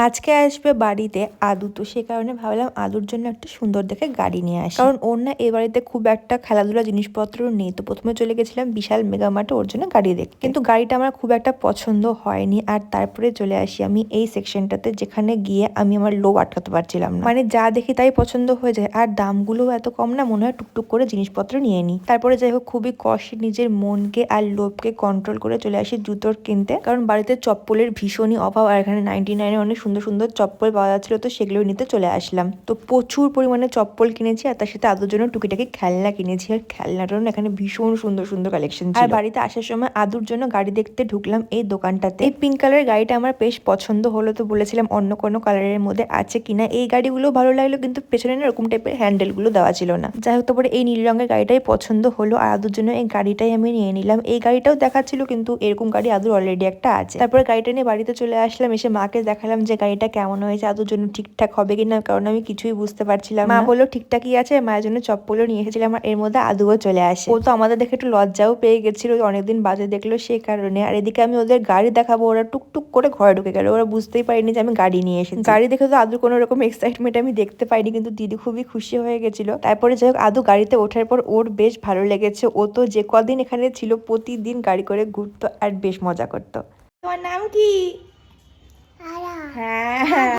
আজকে আসবে বাড়িতে আদু, তো সে কারণে ভাবলাম আদুর জন্য একটা সুন্দর দেখে গাড়ি নিয়ে আসি। কারণ ওর না এ বাড়িতে খুব একটা খেলাধুলা জিনিসপত্র নেই। তো প্রথমে চলে গেছিলাম বিশাল মেগা মার্টে ওর জন্য গাড়ি দেখতে, কিন্তু গাড়িটা আমার খুব একটা পছন্দ হয়নি। আর তারপরে চলে আসি আমি এই সেকশনটাতে, যেখানে গিয়ে আমি আমার লোভ আটকাতে পারছিলাম না। মানে যা দেখি তাই পছন্দ হয়ে যায়, আর দামগুলোও এত কম না, মনে হয় টুকটুক করে জিনিসপত্র নিয়ে নিই। তারপরে যাই হোক খুবই কষ্টে নিজের মনকে আর লোভকে কন্ট্রোল করে চলে আসি জুতোর কিনতে, কারণ বাড়িতে চপ্পলের ভীষণই অভাব। আর এখানে 99-এ অনেক সুন্দর সুন্দর চপ্পল পাওয়া যাচ্ছিল, তো সেগুলো নিতে চলে আসলাম। তো প্রচুর পরিমাণে চপ্পল কিনেছি, আর তার সাথে আদুর জন্য টুকিটাকি খেলনা কিনেছি। আর খেলনাটার না এখানে ভীষণ সুন্দর সুন্দর কালেকশন ছিল। আর বাড়িতে আসার সময় আদুর জন্য গাড়ি দেখতে ঢুকলাম এই দোকানটাতে। এই পিঙ্ক কালারের গাড়িটা আমার বেশ পছন্দ হলো, তো বলেছিলাম অন্য কোনো কালারের মধ্যে আছে কিনা। এই গাড়িগুলো ভালো লাগলো, কিন্তু পেছনে না এরকম টাইপের হ্যান্ডেল গুলো দেওয়া ছিল না। যাই হোক, তারপরে এই নীল রঙের গাড়িটাই পছন্দ হলো, আর আদুর জন্য এই গাড়িটাই আমি নিয়ে নিলাম। এই গাড়িটাও দেখাচ্ছিল, কিন্তু এরকম গাড়ি আদুর অলরেডি একটা আছে। তারপরে গাড়িটা নিয়ে বাড়িতে চলে আসলাম, এসে মাকে দেখালাম যে গাড়িটা কেমন হয়েছে, আদুর জন্য ঠিকঠাক হবে কিনা, কারণ আমি কিছুই বুঝতে পারছিলাম না। মা বললো ঠিকঠাকই আছে। মায়ের জন্য চপ্পলও নিয়ে এসেছিলাম, আর এর মধ্যে আদুও চলে আসে। ও তো আমাদের দেখে একটু লজ্জাও পেয়ে গেছিল, অনেকদিন বাজে দেখলো সেই কারণে। আর এদিকে আমি ওদের গাড়ি দেখাবো, ওরা টুকটুক করে ঘরে ঢুকে গেল। ওরা বুঝতেই পারিনি যে আমি গাড়ি নিয়ে এসেছি। গাড়ি দেখে তো আদুর কোনো রকম এক্সাইটমেন্ট আমি দেখতে পাইনি, কিন্তু দিদি খুবই খুশি হয়ে গেছিল। তারপরে যাই হোক আদু গাড়িতে ওঠার পর ওর বেশ ভালো লেগেছে। ও তো যে কদিন এখানে ছিল প্রতিদিন গাড়ি করে ঘুরতো আর বেশ মজা করতো। তোমার নাম কি? হ্যাঁ।